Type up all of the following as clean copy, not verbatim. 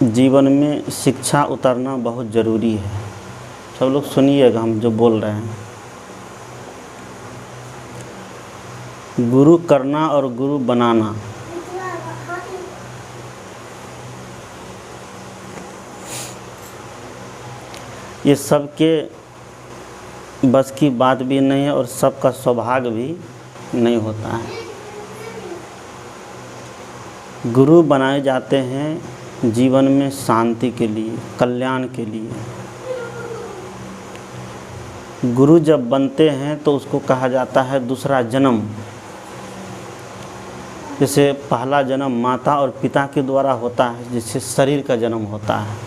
जीवन में शिक्षा उतरना बहुत ज़रूरी है। सब लोग सुनिएगा हम जो बोल रहे हैं। गुरु करना और गुरु बनाना ये सबके बस की बात भी नहीं है और सबका सौभाग्य भी नहीं होता है। गुरु बनाए जाते हैं जीवन में शांति के लिए, कल्याण के लिए। गुरु जब बनते हैं तो उसको कहा जाता है दूसरा जन्म। जैसे पहला जन्म माता और पिता के द्वारा होता है, जिससे शरीर का जन्म होता है,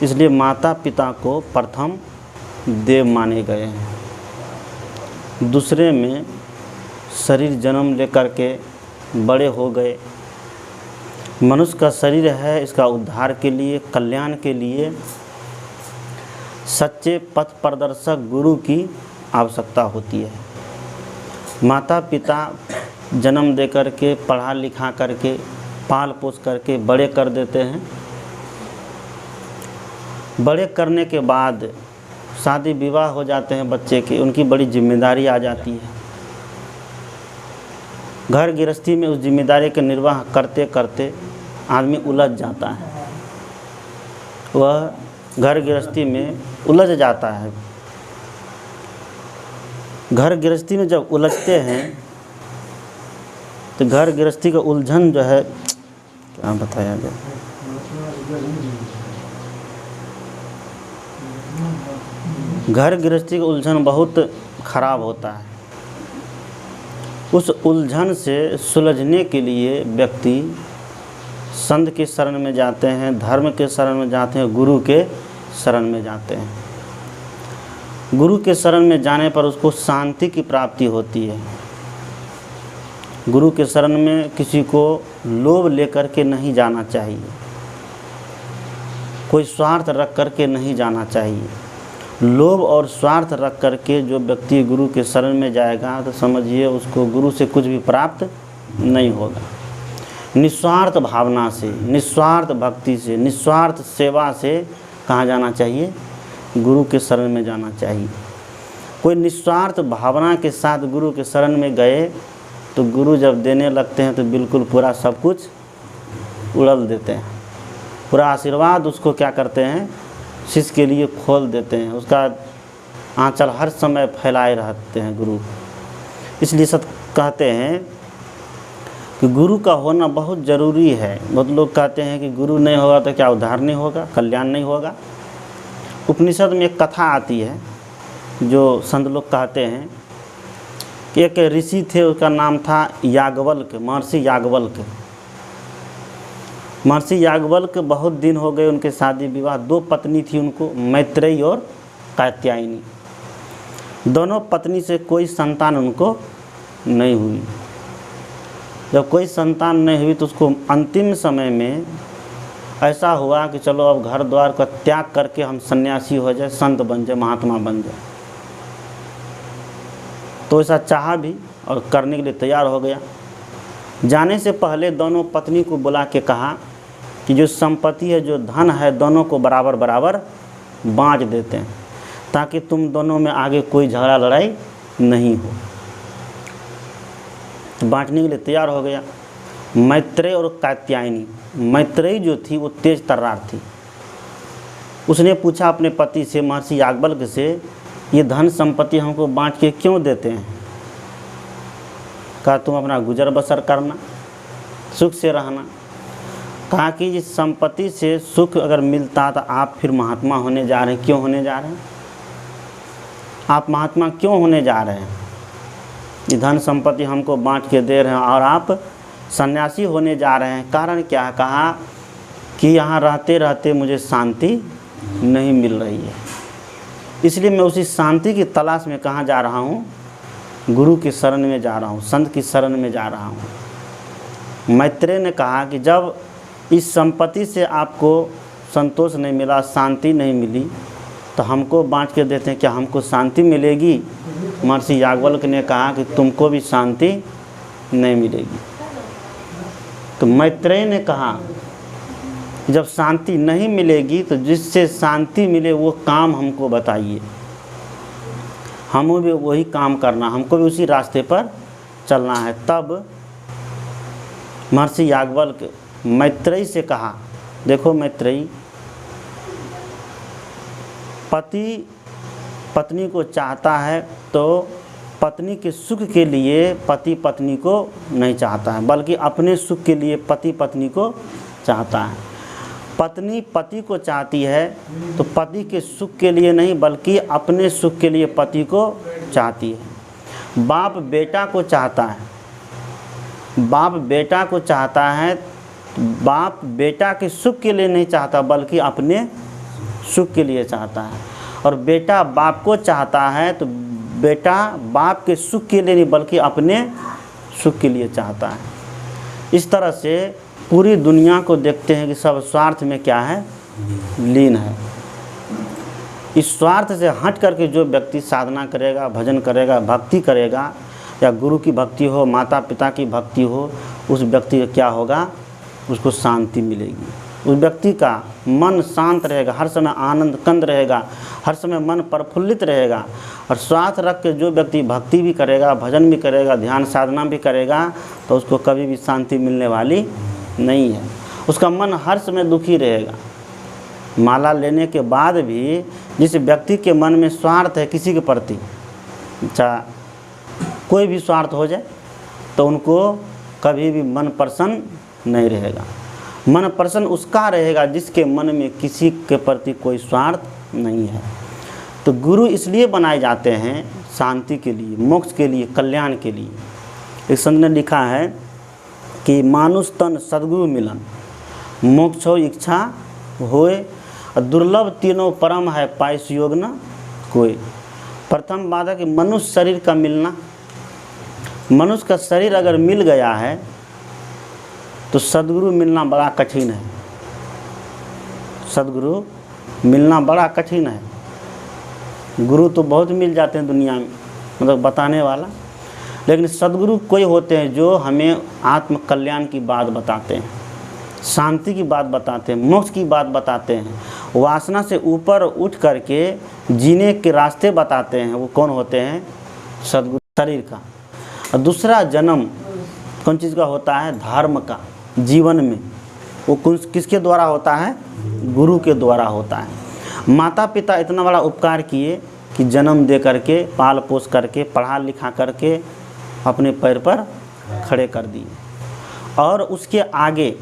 इसलिए माता पिता को प्रथम देव माने गए हैं। दूसरे में शरीर जन्म लेकर के बड़े हो गए। मनुष्य का शरीर है, इसका उद्धार के लिए, कल्याण के लिए सच्चे पथ प्रदर्शक गुरु की आवश्यकता होती है। माता पिता जन्म दे करके, पढ़ा लिखा करके, पाल पोस करके बड़े कर देते हैं। बड़े करने के बाद शादी विवाह हो जाते हैं बच्चे के, उनकी बड़ी जिम्मेदारी आ जाती है। घर गृहस्थी में उस जिम्मेदारी का निर्वाह करते करते आदमी उलझ जाता है। वह घर गृहस्थी में उलझ जाता है। घर गृहस्थी में जब उलझते हैं तो घर गृहस्थी का उलझन जो है, क्या बताया जाए, घर गृहस्थी का उलझन बहुत खराब होता है। उस उलझन से सुलझने के लिए व्यक्ति संत के शरण में जाते हैं, धर्म के शरण में जाते हैं, गुरु के शरण में जाते हैं। गुरु के शरण में जाने पर उसको शांति की प्राप्ति होती है। गुरु के शरण में किसी को लोभ लेकर के नहीं जाना चाहिए, कोई स्वार्थ रख कर के नहीं जाना चाहिए। लोभ और स्वार्थ रख करके जो व्यक्ति गुरु के शरण में जाएगा तो समझिए उसको गुरु से कुछ भी प्राप्त नहीं होगा। निस्वार्थ भावना से, निस्वार्थ भक्ति से, निस्वार्थ सेवा से कहाँ जाना चाहिए? गुरु के शरण में जाना चाहिए। कोई निस्वार्थ भावना के साथ गुरु के शरण में गए तो गुरु जब देने लगते हैं तो बिल्कुल पूरा सब कुछ उड़ल देते हैं। पूरा आशीर्वाद उसको क्या करते हैं? शिष्य के लिए खोल देते हैं। उसका आंचल हर समय फैलाए रहते हैं गुरु। इसलिए सब कहते हैं कि गुरु का होना बहुत ज़रूरी है। बहुत लोग कहते हैं कि गुरु नहीं होगा तो क्या उद्धार नहीं होगा, कल्याण नहीं होगा। उपनिषद में एक कथा आती है जो संत लोग कहते हैं कि एक ऋषि थे, उसका नाम था याज्ञवल्क्य, महर्षि याज्ञवल्क्य। महर्षि याज्ञवल्क्य बहुत दिन हो गए उनके शादी विवाह। 2 पत्नी थी उनको, मैत्रेयी और कात्यायनी। दोनों पत्नी से कोई संतान उनको नहीं हुई। जब कोई संतान नहीं हुई तो उसको अंतिम समय में ऐसा हुआ कि चलो अब घर द्वार का त्याग करके हम सन्यासी हो जाए, संत बन जाए, महात्मा बन जाए। तो ऐसा चाहा भी और करने के लिए तैयार हो गया। जाने से पहले दोनों पत्नी को बुला के कहा कि जो संपत्ति है, जो धन है, दोनों को बराबर बराबर बांट देते हैं ताकि तुम दोनों में आगे कोई झगड़ा लड़ाई नहीं हो। तो बांटने के लिए तैयार हो गया। मैत्रेयी और कात्यायनी, मैत्रेयी जो थी वो तेज तर्रार थी। उसने पूछा अपने पति से, महर्षि याज्ञवल्क्य से, ये धन संपत्ति हमको बांट के क्यों देते हैं? कहा तुम अपना गुजर बसर करना, सुख से रहना। कहा कि इस संपत्ति से सुख अगर मिलता तो आप फिर महात्मा होने जा रहे हैं। क्यों होने जा रहे हैं? आप महात्मा क्यों होने जा रहे हैं? ये धन संपत्ति हमको बांट के दे रहे हैं और आप सन्यासी होने जा रहे हैं। कारण क्या है? कहा कि यहाँ रहते रहते मुझे शांति नहीं मिल रही है, इसलिए मैं उसी शांति की तलाश में कहाँ जा रहा हूँ? गुरु के शरण में जा रहा हूँ, संत की शरण में जा रहा हूँ। मैत्रेयी ने कहा कि जब इस संपत्ति से आपको संतोष नहीं मिला, शांति नहीं मिली, तो हमको बांट के देते हैं, क्या हमको शांति मिलेगी? महर्षि याज्ञवल्क्य ने कहा कि तुमको भी शांति नहीं मिलेगी। तो मैत्रेयी ने कहा जब शांति नहीं मिलेगी तो जिससे शांति मिले वो काम हमको बताइए, हमें भी वही काम करना, हमको भी उसी रास्ते पर चलना है। तब महर्षि याज्ञवल्क्य मैत्रेयी से कहा, देखो मैत्रेयी, पति पत्नी को चाहता है तो पत्नी के सुख के लिए पति पत्नी को नहीं चाहता है, बल्कि अपने सुख के लिए पति पत्नी को चाहता है। पत्नी पति को चाहती है तो पति के सुख के लिए नहीं बल्कि अपने सुख के लिए पति को चाहती है। बाप बेटा को चाहता है, बाप बेटा को चाहता है, बाप बेटा के सुख के लिए नहीं चाहता बल्कि अपने सुख के लिए चाहता है। और बेटा बाप को चाहता है तो बेटा बाप के सुख के लिए नहीं बल्कि अपने सुख के लिए चाहता है। इस तरह से पूरी दुनिया को देखते हैं कि सब स्वार्थ में क्या है, लीन है। इस स्वार्थ से हट करके जो व्यक्ति साधना करेगा, भजन करेगा, भक्ति करेगा, या गुरु की भक्ति हो, माता पिता की भक्ति हो, उस व्यक्ति का क्या होगा, उसको शांति मिलेगी। उस व्यक्ति का मन शांत रहेगा, हर समय आनंद कंद रहेगा, हर समय मन प्रफुल्लित रहेगा। और स्वार्थ रख के जो व्यक्ति भक्ति भी करेगा, भजन भी करेगा, ध्यान साधना भी करेगा, तो उसको कभी भी शांति मिलने वाली नहीं है। उसका मन हर समय दुखी रहेगा। माला लेने के बाद भी जिस व्यक्ति के मन में स्वार्थ है किसी के प्रति, चाहे कोई भी स्वार्थ हो जाए, तो उनको कभी भी मन प्रसन्न नहीं रहेगा। मन प्रसन्न उसका रहेगा जिसके मन में किसी के प्रति कोई स्वार्थ नहीं है। तो गुरु इसलिए बनाए जाते हैं शांति के लिए, मोक्ष के लिए, कल्याण के लिए। एक संत ने लिखा है कि मानुष तन सद्गुरु मिलन, मोक्ष हो इच्छा होए, दुर्लभ तीनों परम है पाइस योग न कोई। प्रथम बात है कि मनुष्य शरीर का मिलना, मनुष्य का शरीर अगर मिल गया है तो सद्गुरु मिलना बड़ा कठिन है। सद्गुरु मिलना बड़ा कठिन है। गुरु तो बहुत मिल जाते हैं दुनिया में, मतलब बताने वाला, लेकिन सद्गुरु कोई होते हैं जो हमें आत्म कल्याण की बात बताते हैं, शांति की बात बताते हैं, मोक्ष की बात बताते हैं, वासना से ऊपर उठ करके जीने के रास्ते बताते हैं। वो कौन होते हैं? सद्गुरु। शरीर का। और दूसरा जन्म कौन चीज़ का होता है? धर्म का। जीवन में वो किसके द्वारा होता है? गुरु के द्वारा होता है। माता पिता इतना बड़ा उपकार किए कि जन्म दे करके, पाल पोस करके, पढ़ा लिखा करके अपने पैर पर खड़े कर दिए। और उसके आगे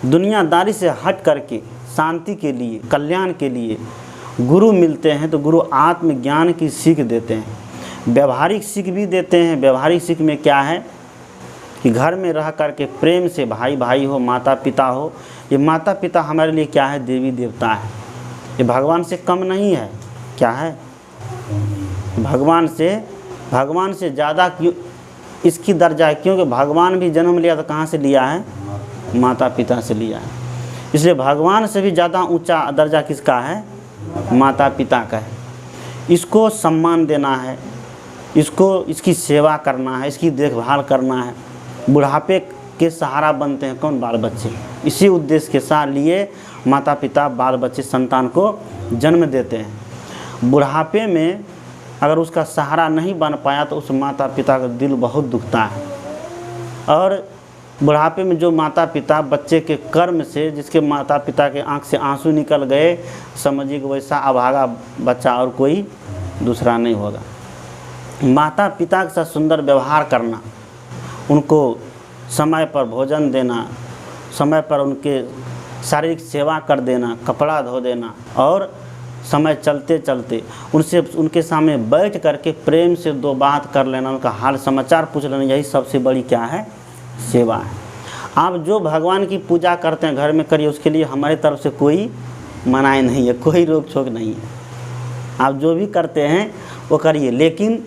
दुनियादारी से हट करके शांति के लिए, कल्याण के लिए गुरु मिलते हैं। तो गुरु आत्मज्ञान की सीख देते हैं, व्यवहारिक सीख भी देते हैं। व्यवहारिक सीख में क्या है कि घर में रह करके प्रेम से भाई भाई हो, माता पिता हो। ये माता पिता हमारे लिए क्या है? देवी देवता है। ये भगवान से कम नहीं है। क्या है? भगवान से ज़्यादा क्यों इसकी दर्जा है? क्योंकि भगवान भी जन्म लिया तो कहाँ से लिया है? माता पिता से लिया है। इसलिए भगवान से भी ज़्यादा ऊंचा दर्जा किसका है? माता पिता का है। इसको सम्मान देना है, इसकी सेवा करना है, इसकी देखभाल करना है। बुढ़ापे के सहारा बनते हैं कौन? बाल बच्चे। इसी उद्देश्य के साथ लिए माता पिता बाल बच्चे संतान को जन्म देते हैं। बुढ़ापे में अगर उसका सहारा नहीं बन पाया तो उस माता पिता का दिल बहुत दुखता है। और बुढ़ापे में जो माता पिता बच्चे के कर्म से, जिसके माता पिता के आंख से आंसू निकल गए, समझिए कि वैसा अभागा बच्चा और कोई दूसरा नहीं होगा। माता पिता के साथ सुंदर व्यवहार करना, उनको समय पर भोजन देना, समय पर उनके शारीरिक सेवा कर देना, कपड़ा धो देना, और समय चलते चलते उनके सामने बैठ करके प्रेम से दो बात कर लेना, उनका हाल समाचार पूछ लेना, यही सबसे बड़ी क्या है? सेवा है। आप जो भगवान की पूजा करते हैं घर में करिए, उसके लिए हमारी तरफ से कोई मनाही नहीं है, कोई रोक छोक नहीं है। आप जो भी करते हैं वो करिए, लेकिन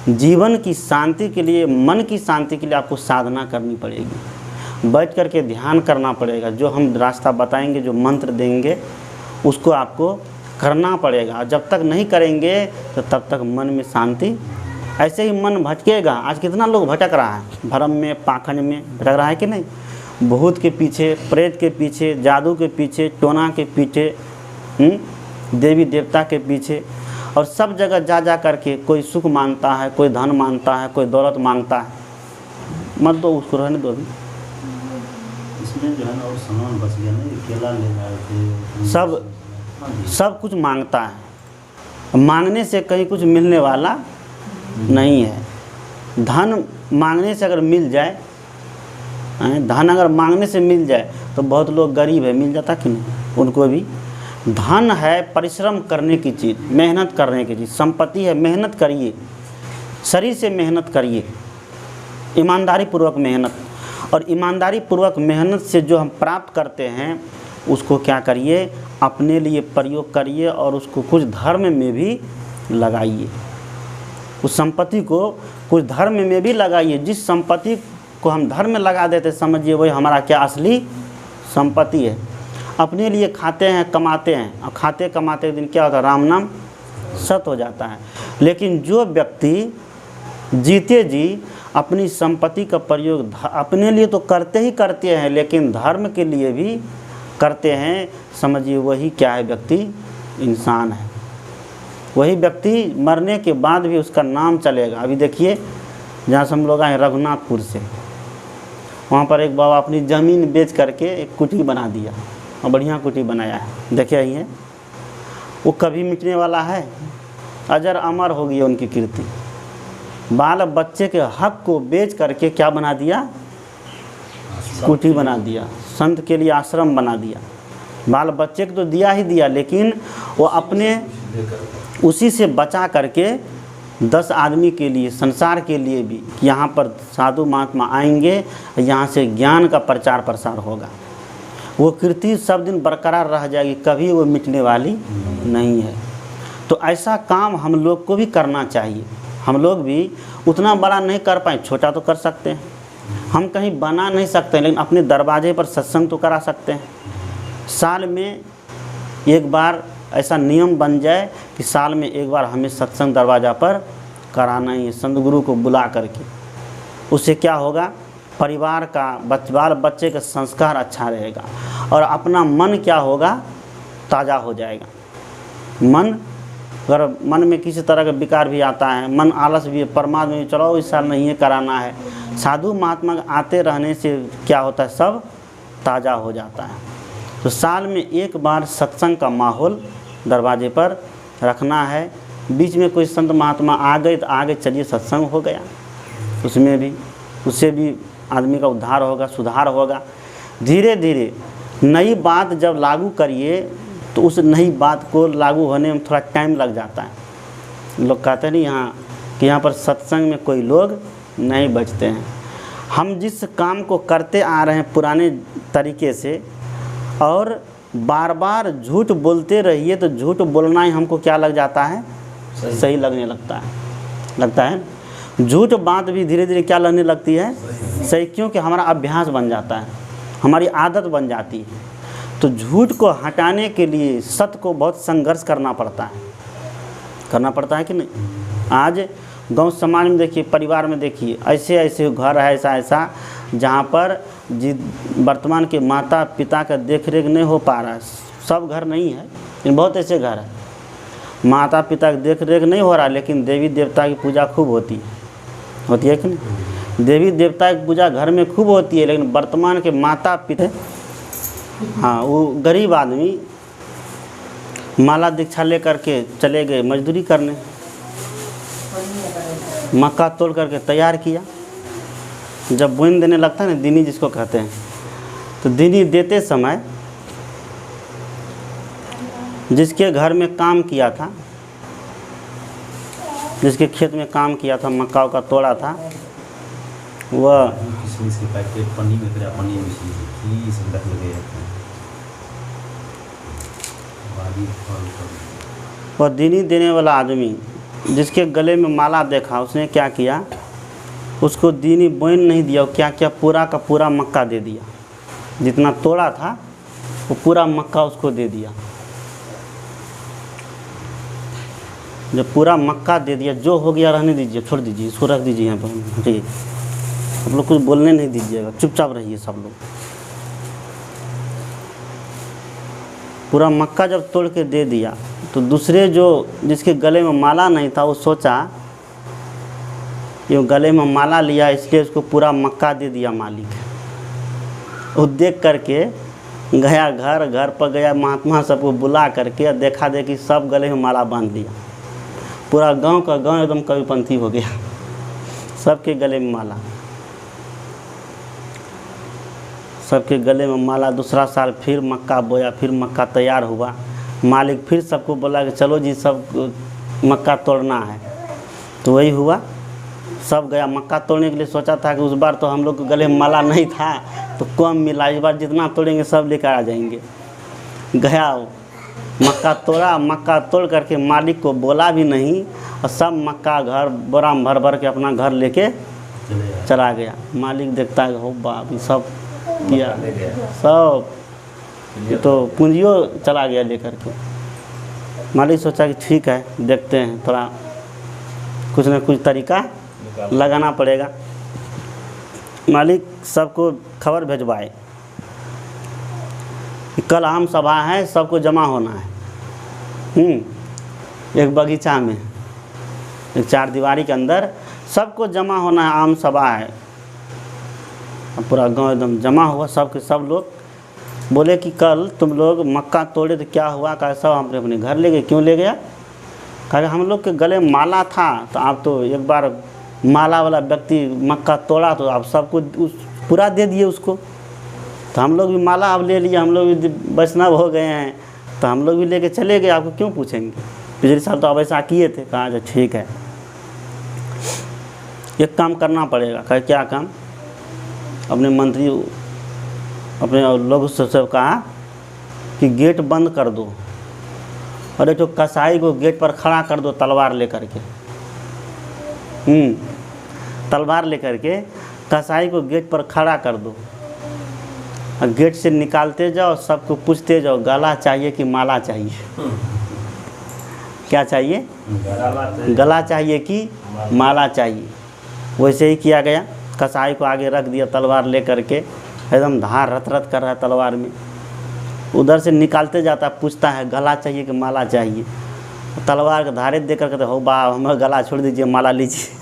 जीवन की शांति के लिए, मन की शांति के लिए आपको साधना करनी पड़ेगी। बैठ करके ध्यान करना पड़ेगा। जो हम रास्ता बताएंगे, जो मंत्र देंगे, उसको आपको करना पड़ेगा। जब तक नहीं करेंगे तो तब तक मन में शांति, ऐसे ही मन भटकेगा। आज कितना लोग भटक रहा है, भ्रम में, पाखंड में भटक रहा है कि नहीं? भूत के पीछे, प्रेत के पीछे, जादू के पीछे, टोना के पीछे, देवी देवता के पीछे, और सब जगह जा जा करके कोई सुख मांगता है, कोई धन मांगता है, कोई दौलत मांगता है। मत दो उसको, रहने दो। इसमें जो है ना और सामान बच गया ना, ये केला ले आए थे, सब कुछ मांगता है। मांगने से कहीं कुछ मिलने वाला नहीं है। धन मांगने से अगर मिल जाए, धन अगर मांगने से मिल जाए तो बहुत लोग गरीब है, मिल जाता कि नहीं उनको भी। धन है परिश्रम करने की चीज़, मेहनत करने की चीज़। संपत्ति है, मेहनत करिए, शरीर से मेहनत करिए, ईमानदारी पूर्वक मेहनत। और ईमानदारी पूर्वक मेहनत से जो हम प्राप्त करते हैं उसको क्या करिए, अपने लिए प्रयोग करिए और उसको कुछ धर्म में भी लगाइए। उस संपत्ति को कुछ धर्म में भी लगाइए। जिस संपत्ति को हम धर्म में लगा देते, समझिए वही हमारा क्या असली संपत्ति है। अपने लिए खाते हैं, कमाते हैं, और खाते कमाते एक दिन क्या होता है, राम नाम सत हो जाता है। लेकिन जो व्यक्ति जीते जी अपनी संपत्ति का प्रयोग अपने लिए तो करते ही करते हैं, लेकिन धर्म के लिए भी करते हैं, समझिए वही क्या है, व्यक्ति इंसान है। वही व्यक्ति मरने के बाद भी उसका नाम चलेगा। अभी देखिए, जहाँ से हम लोग आए रघुनाथपुर से, वहाँ पर एक बाबा अपनी ज़मीन बेच करके एक कुटी बना दिया, और बढ़िया कुटी बनाया है। देखिए ये वो कभी मिटने वाला है, अजर अमर हो गई उनकी कीर्ति। बाल बच्चे के हक को बेच करके क्या बना दिया, कुटी बना दिया, संत के लिए आश्रम बना दिया। बाल बच्चे को तो दिया ही दिया, लेकिन वो अपने उसी से बचा करके 10 आदमी के लिए, संसार के लिए भी, यहाँ पर साधु महात्मा आएंगे, यहाँ से ज्ञान का प्रचार प्रसार होगा। वो कीर्ति सब दिन बरकरार रह जाएगी, कभी वो मिटने वाली नहीं है। तो ऐसा काम हम लोग को भी करना चाहिए। हम लोग भी उतना बड़ा नहीं कर पाए, छोटा तो कर सकते हैं। हम कहीं बना नहीं सकते, लेकिन अपने दरवाजे पर सत्संग तो करा सकते हैं। साल में एक बार ऐसा नियम बन जाए कि साल में एक बार हमें सत्संग दरवाज़ा पर कराना ही है, संत गुरु को बुला करके। उससे क्या होगा, परिवार का बाल बच्चे का संस्कार अच्छा रहेगा, और अपना मन क्या होगा, ताज़ा हो जाएगा। मन, अगर मन में किसी तरह का विकार भी आता है, मन आलस भी है, परमात्मा में चलो इस साल नहीं ये कराना है, साधु महात्मा आते रहने से क्या होता है, सब ताज़ा हो जाता है। तो साल में एक बार सत्संग का माहौल दरवाजे पर रखना है। बीच में कोई संत महात्मा आ गए तो आगे चलिए, सत्संग हो गया, उसमें भी, उससे भी आदमी का उद्धार होगा, सुधार होगा। धीरे धीरे नई बात जब लागू करिए तो उस नई बात को लागू होने में थोड़ा टाइम लग जाता है। लोग कहते नहीं यहाँ कि यहाँ पर सत्संग में कोई लोग नहीं बचते हैं। हम जिस काम को करते आ रहे हैं पुराने तरीके से, और बार बार झूठ बोलते रहिए तो झूठ बोलना ही हमको क्या लग जाता है, सही लगने लगता है। झूठ बात भी धीरे धीरे क्या लगने लगती है, सही, क्योंकि हमारा अभ्यास बन जाता है, हमारी आदत बन जाती है। तो झूठ को हटाने के लिए सत्य को बहुत संघर्ष करना पड़ता है कि नहीं। आज गांव समाज में देखिए, परिवार में देखिए, ऐसे ऐसे घर है, ऐसा जहाँ पर वर्तमान के माता पिता का देख रेख नहीं हो पा रहा है। सब घर नहीं है, लेकिन बहुत ऐसे घर है माता पिता की देख रेख नहीं हो रहा, लेकिन देवी देवता की पूजा खूब होती है कि नहीं। देवी देवता की पूजा घर में खूब होती है, लेकिन वर्तमान के माता पिता, हाँ, वो गरीब आदमी माला दीक्षा ले करके चले गए मजदूरी करने, मक्का तोड़ करके तैयार किया। जब बुन देने लगता है ना, दीनी जिसको कहते हैं, तो दीनी देते समय जिसके घर में काम किया था, जिसके खेत में काम किया था, मक्का का तोड़ा था, वह दीनी देने वाला आदमी जिसके गले में माला देखा, उसने क्या किया, उसको दीनी बोइन नहीं दिया, क्या क्या पूरा का पूरा मक्का दे दिया। जितना तोड़ा था वो पूरा मक्का उसको दे दिया। जब पूरा मक्का दे दिया, जो हो गया रहने दीजिए, छोड़ दीजिए, इसको रख दीजिए यहाँ पर, ठीक है। आप लोग कुछ बोलने नहीं दीजिएगा, चुपचाप रहिए सब लोग। पूरा मक्का जब तोड़ के दे दिया तो दूसरे जो जिसके गले में माला नहीं था वो सोचा ये गले में माला लिया इसलिए उसको पूरा मक्का दे दिया मालिक। वो देख करके गया घर पर गया, महात्मा सबको बुला करके देखा देखी सब गले में माला बांध लिया। पूरा गांव का गांव एकदम कविपंथी हो गया, सबके गले में माला, सबके गले में माला। दूसरा साल फिर मक्का बोया, फिर मक्का तैयार हुआ। मालिक फिर सबको बोला कि चलो जी सब मक्का तोड़ना है। तो वही हुआ, सब गया मक्का तोड़ने के लिए। सोचा था कि उस बार तो हम लोग के गले में माला नहीं था तो कम मिला, इस बार जितना तोड़ेंगे सब लेकर आ जाएंगे। गया मक्का तोड़ा, मक्का तोड़ करके मालिक को बोला भी नहीं और सब मक्का घर बोरा में भर भर के अपना घर लेके चला गया। मालिक देखता है हो बाप ये सब किया, सब ये तो पूंजियो चला गया लेकर के। मालिक सोचा कि ठीक है देखते हैं, थोड़ा कुछ न कुछ तरीका लगाना पड़ेगा। मालिक सबको खबर भिजवाए कि कल आम सभा है, सबको जमा होना है। एक बगीचा में, एक चार दीवारी के अंदर सबको जमा होना है, आम सभा है। पूरा गांव एकदम जमा हुआ, सब के सब लोग बोले कि कल तुम लोग मक्का तोड़े तो क्या हुआ? कहा सब हम अपने घर ले गए। क्यों ले गया? कहा हम लोग के गले में माला था तो आप तो एक बार माला वाला व्यक्ति मक्का तोड़ा तो आप सबको उस पूरा दे दिए उसको, तो हम लोग भी माला अब ले लिए, हम लोग भी वैष्णव हो गए हैं तो हम लोग भी लेके चले गए, आपको क्यों पूछेंगे? पिछले साल तो आप ऐसा किए थे। कहा अच्छा ठीक है, एक काम करना पड़ेगा। कहा क्या काम? अपने मंत्री अपने लोगों से सब कहा कि गेट बंद कर दो और एक तो कसाई को गेट पर खड़ा कर दो तलवार लेकर के। तलवार लेकर के कसाई को गेट पर खड़ा कर दो और गेट से निकालते जाओ, सबको पूछते जाओ गला चाहिए कि माला चाहिए? क्या चाहिए? गला चाहिए कि माला चाहिए? वैसे ही किया गया। कसाई को आगे रख दिया तलवार लेकर के, एकदम धार रत रत कर रहा है तलवार में। उधर से निकालते जाता, पूछता है गला चाहिए कि माला चाहिए? तलवार के धारे दे कर कहते हो बा हमें गला छोड़ दीजिए, माला लीजिए।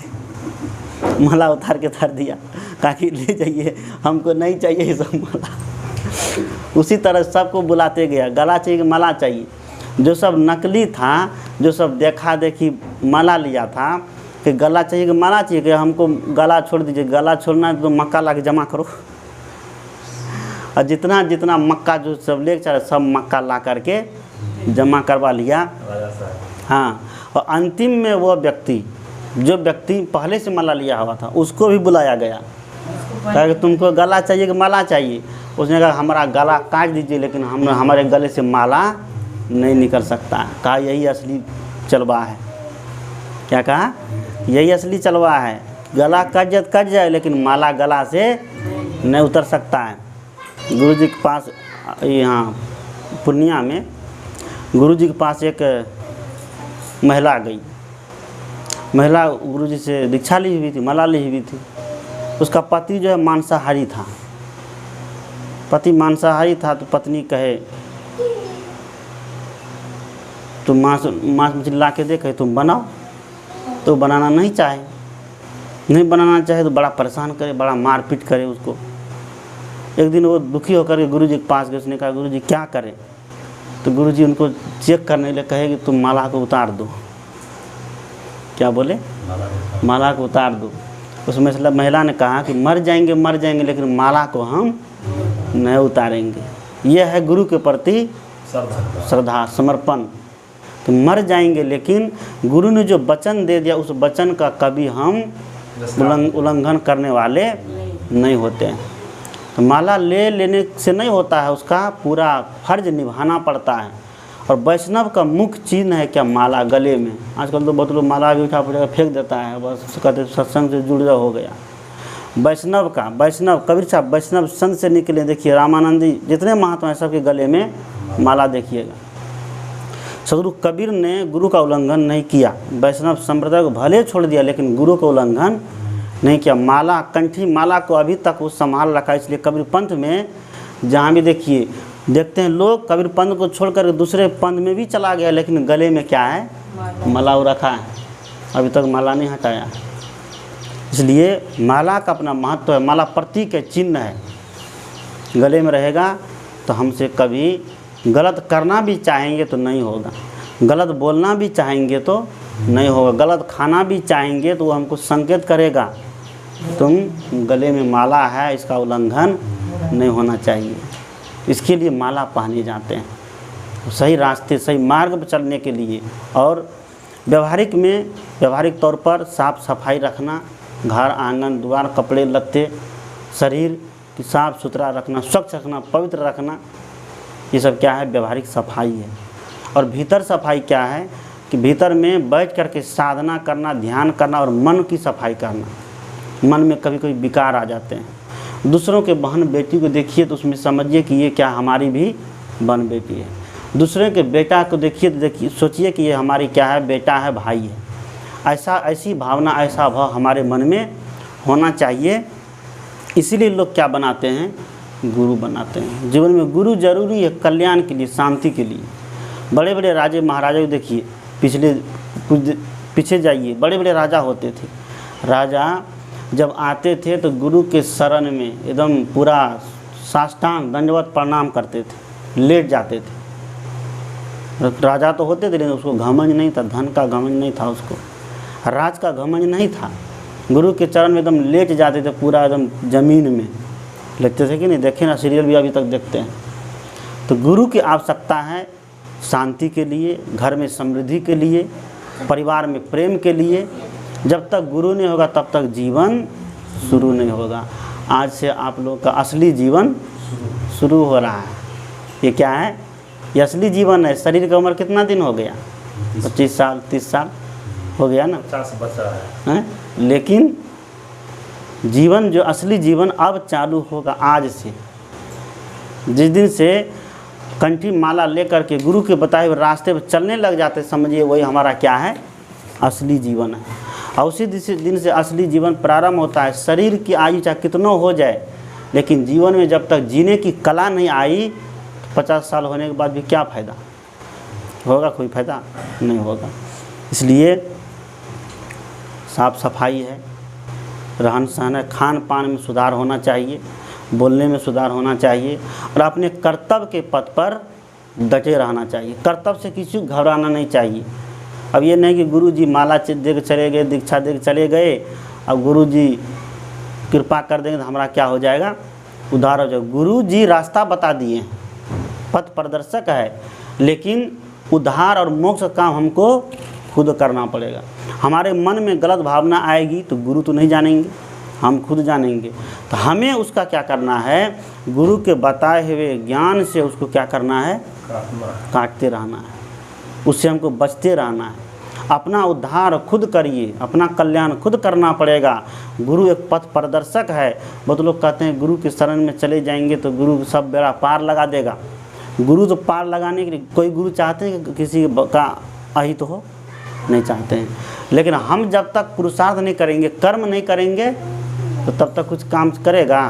माला उतार के धर दिया, कहा कि ले जाइए, हमको नहीं चाहिए ये सब माला। उसी तरह सबको बुलाते गया, गला चाहिए कि माला चाहिए? जो सब नकली था, जो सब देखा देखी माला लिया था कि गला चाहिए कि माला चाहिए, कि हमको गला छोड़ दीजिए। गला छोड़ना है तो मक्का ला के जमा करो। और जितना जितना मक्का जो सब ले चला सब मक्का ला करके जमा करवा लिया। हाँ, और अंतिम में वो व्यक्ति जो व्यक्ति पहले से माला लिया हुआ था उसको भी बुलाया गया। कहा कि तुमको गला चाहिए कि माला चाहिए? उसने कहा हमारा गला काट दीजिए लेकिन हमारे गले से माला नहीं निकल सकता। कहा यही असली चलवा है। क्या कहा? यही असली चलवा है, गला कट जाए लेकिन माला गला से नहीं उतर सकता है। गुरु जी के पास यहाँ पूर्णिया में गुरु जी के पास एक महिला गई। महिला गुरु जी से दीक्षा ली हुई थी, माला ली हुई थी। उसका पति जो है मांसाहारी था। पति मांसाहारी था तो पत्नी कहे तुम मांस मछली ला के दे, कहे तुम बनाओ। तो बनाना नहीं चाहे, नहीं बनाना चाहे तो बड़ा परेशान करे, बड़ा मारपीट करे उसको। एक दिन वो दुखी होकर के गुरु जी के पास गए। उसने कहा गुरु जी क्या करें? तो गुरु जी उनको चेक करने के लिए कहे कि तुम माला को उतार दो। क्या बोले? माला को उतार दो। उसमें से महिला ने कहा कि मर जाएंगे लेकिन माला को हम नहीं उतारेंगे। यह है गुरु के प्रति श्रद्धा, समर्पण। कि मर जाएंगे लेकिन गुरु ने जो वचन दे दिया उस वचन का कभी हम उल्लंघन करने वाले नहीं होते हैं। तो माला लेने से नहीं होता है, उसका पूरा फर्ज निभाना पड़ता है। और वैष्णव का मुख्य चिन्ह है क्या? माला गले में। आजकल तो बहुत लोग माला भी उठा फेंक देता है, बस कहते सत्संग से जुड़ हो गया। वैष्णव कबीर साहब वैष्णव संत से निकले। देखिए रामानंदी जितने महात्मा हैं सबके गले में माला देखिएगा। सदगुरु कबीर ने गुरु का उल्लंघन नहीं किया, वैष्णव संप्रदाय को भले छोड़ दिया लेकिन गुरु का उल्लंघन नहीं किया। माला, कंठी माला को अभी तक वो संभाल रखा है। इसलिए कबीर पंथ में जहाँ भी देखिए देखते हैं लोग कबीर पंथ को छोड़कर दूसरे पंथ में भी चला गया, लेकिन गले में क्या है, माला रखा है, अभी तक माला नहीं हटाया। इसलिए माला का अपना महत्व है। माला प्रतीक है, चिन्ह है, गले में रहेगा तो हमसे कभी गलत करना भी चाहेंगे तो नहीं होगा, गलत बोलना भी चाहेंगे तो नहीं होगा, गलत खाना भी चाहेंगे तो वो हमको संकेत करेगा तुम गले में माला है, इसका उल्लंघन नहीं होना चाहिए। इसके लिए माला पहने जाते हैं, सही रास्ते सही मार्ग पर चलने के लिए। और व्यवहारिक तौर पर साफ़ सफाई रखना, घर आंगन द्वार कपड़े लत्ते शरीर की साफ़ सुथरा रखना, स्वच्छ रखना, पवित्र रखना, ये सब क्या है, व्यवहारिक सफाई है। और भीतर सफाई क्या है कि भीतर में बैठ करके साधना करना, ध्यान करना और मन की सफाई करना। मन में कभी कभी विकार आ जाते हैं। दूसरों के बहन बेटी को देखिए तो उसमें समझिए कि ये क्या हमारी भी बहन बेटी है। दूसरे के बेटा को देखिए तो देखिए सोचिए कि ये हमारी क्या है, बेटा है, भाई है। ऐसी भावना, ऐसा भाव हमारे मन में होना चाहिए। इसीलिए लोग क्या बनाते हैं, गुरु बनाते हैं। जीवन में गुरु जरूरी है, कल्याण के लिए, शांति के लिए। बड़े बड़े राजे महाराजा को देखिए, पीछे जाइए, बड़े बड़े राजा होते थे। राजा जब आते थे तो गुरु के शरण में एकदम पूरा साष्टांग दंडवत प्रणाम करते थे, लेट जाते थे। राजा तो होते थे लेकिन उसको घमंड नहीं था, धन का घमंड नहीं था, उसको राज का घमंड नहीं था। गुरु के चरण में एकदम लेट जाते थे, पूरा एकदम ज़मीन में लेटते थे कि नहीं, देखे ना, सीरियल भी अभी तक देखते हैं। तो गुरु की आवश्यकता है शांति के लिए, घर में समृद्धि के लिए, परिवार में प्रेम के लिए। जब तक गुरु नहीं होगा तब तक जीवन शुरू नहीं होगा। आज से आप लोग का असली जीवन शुरू हो रहा है। ये क्या है, ये असली जीवन है। शरीर का उम्र कितना दिन हो गया, 25 साल 30 साल हो गया ना, 50 बचा है। लेकिन जीवन जो असली जीवन अब चालू होगा आज से। जिस दिन से कंठी माला लेकर के गुरु के बताए हुए रास्ते पर चलने लग जाते, समझिए वही हमारा क्या है, असली जीवन है। और उसी दिन से असली जीवन प्रारंभ होता है। शरीर की आयु चाहे कितना हो जाए, लेकिन जीवन में जब तक जीने की कला नहीं आई, 50 साल होने के बाद भी क्या फ़ायदा होगा, कोई फ़ायदा नहीं होगा। इसलिए साफ़ सफाई है, रहन सहन है, खान पान में सुधार होना चाहिए, बोलने में सुधार होना चाहिए, और अपने कर्तव्य के पथ पर डटे रहना चाहिए। कर्तव्य से किसी को घबराना नहीं चाहिए। अब ये नहीं कि गुरुजी माला दे के चले गए, दीक्षा दे के चले गए, अब गुरुजी कृपा कर देंगे तो हमारा क्या हो जाएगा, उद्धार हो जाएगा। गुरुजी रास्ता बता दिए, पथ प्रदर्शक है, लेकिन उद्धार और मोक्ष का काम हमको खुद करना पड़ेगा। हमारे मन में गलत भावना आएगी तो गुरु तो नहीं जानेंगे, हम खुद जानेंगे। तो हमें उसका क्या करना है, गुरु के बताए हुए ज्ञान से उसको क्या करना है, काटते रहना है, उससे हमको बचते रहना है। अपना उद्धार खुद करिए, अपना कल्याण खुद करना पड़ेगा। गुरु एक पथ प्रदर्शक है। बहुत लोग कहते हैं गुरु के शरण में चले जाएंगे तो गुरु सब बेड़ा पार लगा देगा। गुरु तो पार लगाने के लिए कोई गुरु चाहते हैं कि किसी का अहित हो, नहीं चाहते हैं। लेकिन हम जब तक पुरुषार्थ नहीं करेंगे, कर्म नहीं करेंगे, तो तब तक कुछ काम करेगा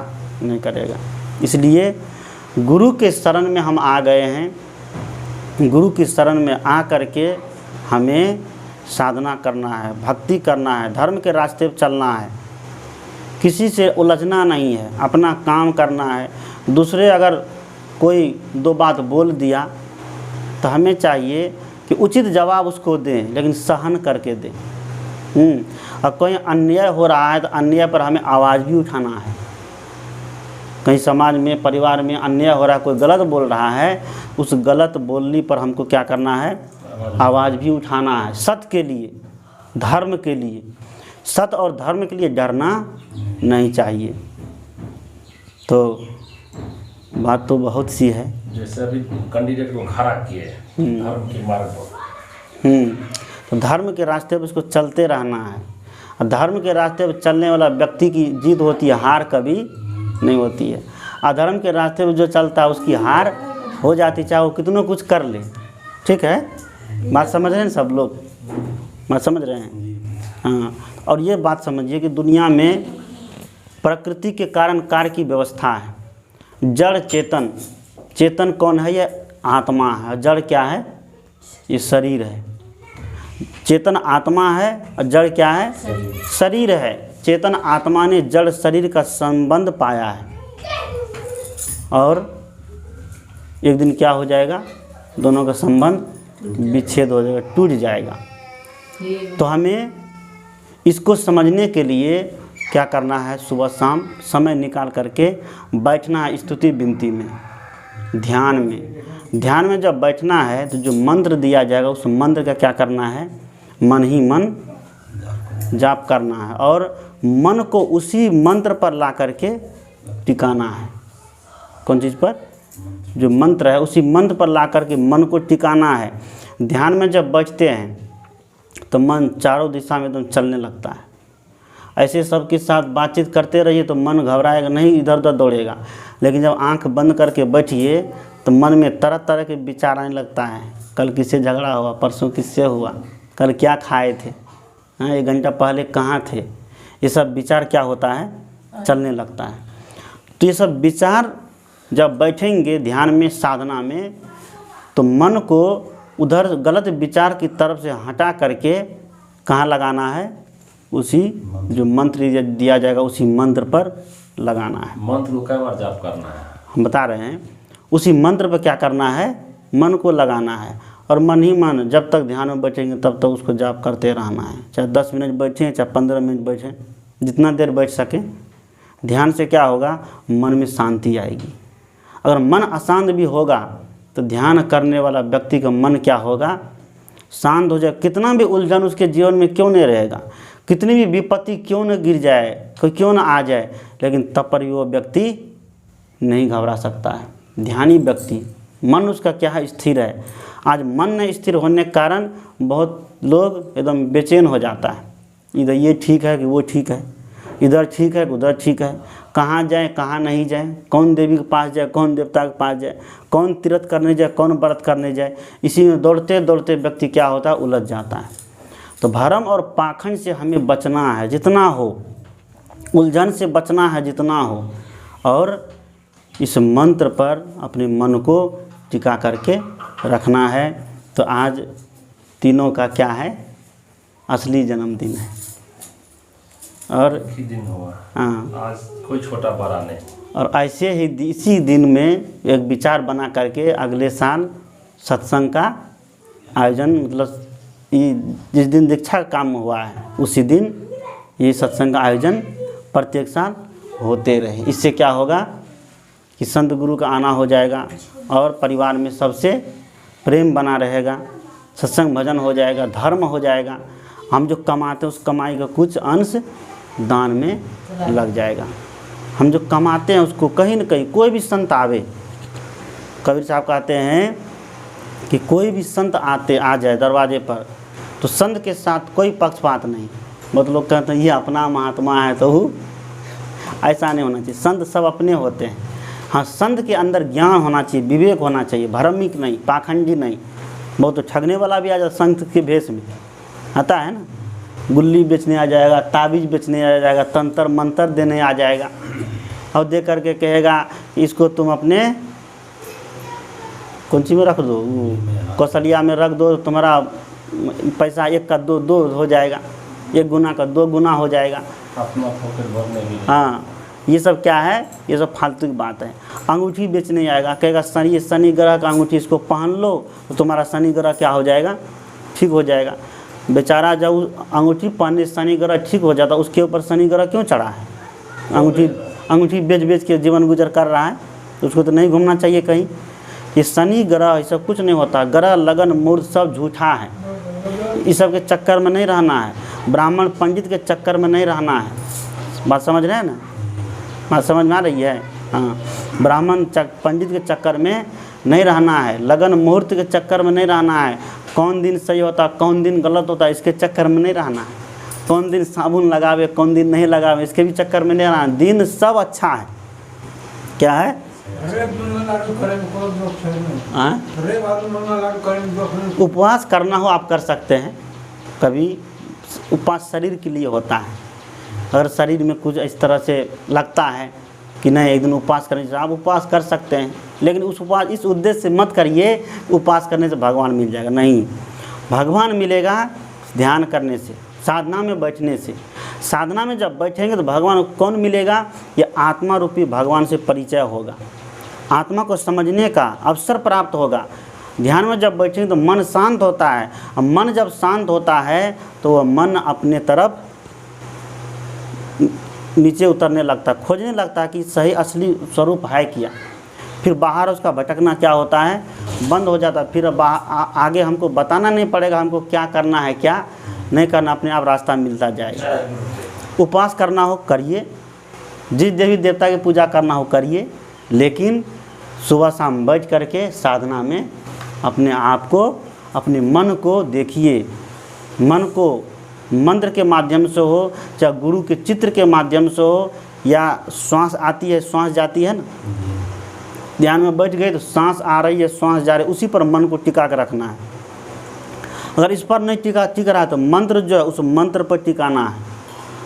नहीं करेगा। इसलिए गुरु के शरण में हम आ गए हैं। गुरु की शरण में आ करके हमें साधना करना है, भक्ति करना है, धर्म के रास्ते पर चलना है, किसी से उलझना नहीं है, अपना काम करना है। दूसरे अगर कोई दो बात बोल दिया तो हमें चाहिए कि उचित जवाब उसको दें, लेकिन सहन करके दें। और कोई अन्याय हो रहा है तो अन्याय पर हमें आवाज़ भी उठाना है। कहीं समाज में, परिवार में अन्याय हो रहा है, कोई गलत बोल रहा है, उस गलत बोलने पर हमको क्या करना है, आवाज़ भी उठाना है। सत्य के लिए, धर्म के लिए, सत्य और धर्म के लिए डरना नहीं चाहिए। तो बात तो बहुत सी है। जैसे अभी कैंडिडेट को खड़ा किए धर्म के मार्ग पर, तो धर्म के रास्ते पर उसको चलते रहना है। और धर्म के रास्ते पर चलने वाला व्यक्ति की जीत होती है, हार कभी नहीं होती है। अधर्म के रास्ते पर जो चलता है उसकी हार हो जाती, चाहे वो कितना कुछ कर ले। ठीक है, बात समझ रहे हैं सब लोग, बात समझ रहे हैं। हाँ, और ये बात समझिए कि दुनिया में प्रकृति के कारण कार्य की व्यवस्था है। जड़ चेतन, चेतन कौन है? ये आत्मा है। जड़ क्या है? ये शरीर है। चेतन आत्मा है और जड़ क्या है? शरीर है। चेतन आत्मा ने जड़ शरीर का संबंध पाया है और एक दिन क्या हो जाएगा? दोनों का संबंध विच्छेद हो जाएगा, टूट जाएगा। तो हमें इसको समझने के लिए क्या करना है? सुबह शाम समय निकाल करके बैठना है स्तुति विनती में, ध्यान में। ध्यान में जब बैठना है तो जो मंत्र दिया जाएगा उस मंत्र का क्या करना है? मन ही मन जाप करना है और मन को उसी मंत्र पर ला करके टिकाना है। कौन चीज़ पर? जो मंत्र है उसी मंत्र पर ला करके मन को टिकाना है। ध्यान में जब बैठते हैं तो मन चारों दिशा में एकदम चलने लगता है। ऐसे सबके साथ बातचीत करते रहिए तो मन घबराएगा नहीं, इधर उधर दौड़ेगा। लेकिन जब आंख बंद करके बैठिए तो मन में तरह तरह के विचार आने लगता है। कल किससे झगड़ा हुआ, परसों किससे हुआ, कल क्या खाए थे, हाँ 1 घंटा पहले कहाँ थे, ये सब विचार क्या होता है? चलने लगता है। तो ये सब विचार जब बैठेंगे ध्यान में, साधना में, तो मन को उधर गलत विचार की तरफ से हटा करके कहाँ लगाना है? उसी जो मंत्र दिया जाएगा उसी मंत्र पर लगाना है। मंत्र को कई बार जाप करना है? हम बता रहे हैं उसी मंत्र पर क्या करना है? मन को लगाना है और मन ही मन जब तक ध्यान में बैठेंगे तब तक उसको जाप करते रहना है। चाहे 10 मिनट बैठें, चाहे 15 मिनट बैठें, जितना देर बैठ सकें। ध्यान से क्या होगा? मन में शांति आएगी। अगर मन अशांत भी होगा तो ध्यान करने वाला व्यक्ति का मन क्या होगा? शांत हो जाए। कितना भी उलझन उसके जीवन में क्यों नहीं रहेगा, कितनी भी विपत्ति क्यों न गिर जाए, कोई क्यों न आ जाए, लेकिन तब पर भी वो व्यक्ति नहीं घबरा सकता है। ध्यानी व्यक्ति मन उसका क्या है? स्थिर है। आज मन नहीं स्थिर होने के कारण बहुत लोग एकदम बेचैन हो जाता है। इधर ये ठीक है कि वो ठीक है, इधर ठीक है कि उधर ठीक है, कहाँ जाए कहाँ नहीं जाए, कौन देवी के पास जाए, कौन देवता के पास जाए, कौन तीर्थ करने जाए, कौन व्रत करने जाए। इसी में दौड़ते दौड़ते व्यक्ति क्या होता है? उलझ जाता है। तो भरम और पाखंड से हमें बचना है जितना हो, उलझन से बचना है जितना हो, और इस मंत्र पर अपने मन को टिका करके रखना है। तो आज तीनों का क्या है? असली जन्मदिन है। और ही दिन हुआ, हाँ, आज कोई छोटा बड़ा नहीं। और ऐसे ही इसी दिन में एक विचार बना करके अगले साल सत्संग का आयोजन, मतलब ये जिस दिन दीक्षा का काम हुआ है उसी दिन ये सत्संग का आयोजन प्रत्येक साल होते रहे। इससे क्या होगा कि संत गुरु का आना हो जाएगा और परिवार में सबसे प्रेम बना रहेगा, सत्संग भजन हो जाएगा, धर्म हो जाएगा। हम जो कमाते हैं उस कमाई का कुछ अंश दान में लग जाएगा। हम जो कमाते हैं उसको कहीं न कहीं, कोई भी संत आवे, कबीर साहब कहते हैं कि कोई भी संत आ जाए दरवाजे पर तो संत के साथ कोई पक्षपात नहीं। बहुत लोग कहते हैं ये अपना महात्मा है, तो ऐसा नहीं होना चाहिए। संत सब अपने होते हैं। हाँ, संत के अंदर ज्ञान होना चाहिए, विवेक होना चाहिए, भ्रमिक नहीं, पाखंडी नहीं। बहुत तो ठगने वाला भी आ जाता संत के भेष में, आता है ना, गुल्ली बेचने आ जाएगा, ताबीज़ बेचने आ जाएगा, तंत्र मंत्र देने आ जाएगा और दे करके कहेगा इसको तुम अपने कौन सी में रख दो, कौशलिया में रख दो, तुम्हारा पैसा 1 का 2 हो जाएगा, 1 गुना का 2 गुना हो जाएगा। अपना पॉकेट भरने भी। हाँ, ये सब क्या है? ये सब फालतू की बात है। अंगूठी बेचने आएगा, कहेगा शनि ग्रह का अंगूठी, इसको पहन लो तो तुम्हारा शनि ग्रह क्या हो जाएगा? ठीक हो जाएगा। बेचारा जब अंगूठी पहनने शनि ग्रह ठीक हो जाता, उसके ऊपर शनि ग्रह क्यों चढ़ा है? अंगूठी बेच बेच के जीवन गुजर कर रहा है, तो उसको तो नहीं घूमना चाहिए कहीं। ये शनि ग्रह ये सब कुछ नहीं होता। ग्रह लगन मूर्त सब झूठा है। इस सब के चक्कर में नहीं रहना है, ब्राह्मण पंडित के चक्कर में नहीं रहना है। बात समझ रहे हैं ना? बात समझ में आ रही है? हाँ, ब्राह्मण पंडित के चक्कर में नहीं रहना है, लगन मुहूर्त के चक्कर में नहीं रहना है, कौन दिन सही होता कौन दिन गलत होता इसके चक्कर में नहीं रहना है, कौन दिन साबुन लगावे कौन दिन नहीं लगावे इसके भी चक्कर में नहीं रहना है। दिन सब अच्छा है। क्या है? उपवास करना हो आप कर सकते हैं। कभी उपवास शरीर के लिए होता है। अगर शरीर में कुछ इस तरह से लगता है कि नहीं एक दिन उपवास करने से, आप उपवास कर सकते हैं, लेकिन उस उपवास इस उद्देश्य से मत करिए उपवास करने से भगवान मिल जाएगा। नहीं, भगवान मिलेगा ध्यान करने से, साधना में बैठने से। साधना में जब बैठेंगे तो भगवान कौन मिलेगा? ये आत्मा रूपी भगवान से परिचय होगा, आत्मा को समझने का अवसर प्राप्त होगा। ध्यान में जब बैठेंगे तो मन शांत होता है, और मन जब शांत होता है तो वह मन अपने तरफ नीचे उतरने लगता है, खोजने लगता है कि सही असली स्वरूप है क्या। फिर बाहर उसका भटकना क्या होता है? बंद हो जाता है। फिर आगे हमको बताना नहीं पड़ेगा हमको क्या करना है क्या नहीं करना, अपने आप रास्ता मिलता जाएगा। उपवास करना हो करिए, जिस देवी देवता की पूजा करना हो करिए, लेकिन सुबह शाम बैठ करके साधना में अपने आप को, अपने मन को देखिए। मन को मंत्र के माध्यम से हो, चाहे गुरु के चित्र के माध्यम से हो, या श्वास आती है श्वास जाती है ना, ध्यान में बैठ गए तो सांस आ रही है श्वास जा रही है, उसी पर मन को टिका कर रखना है। अगर इस पर नहीं टिक रहा है तो मंत्र जो है उस मंत्र पर टिकाना है।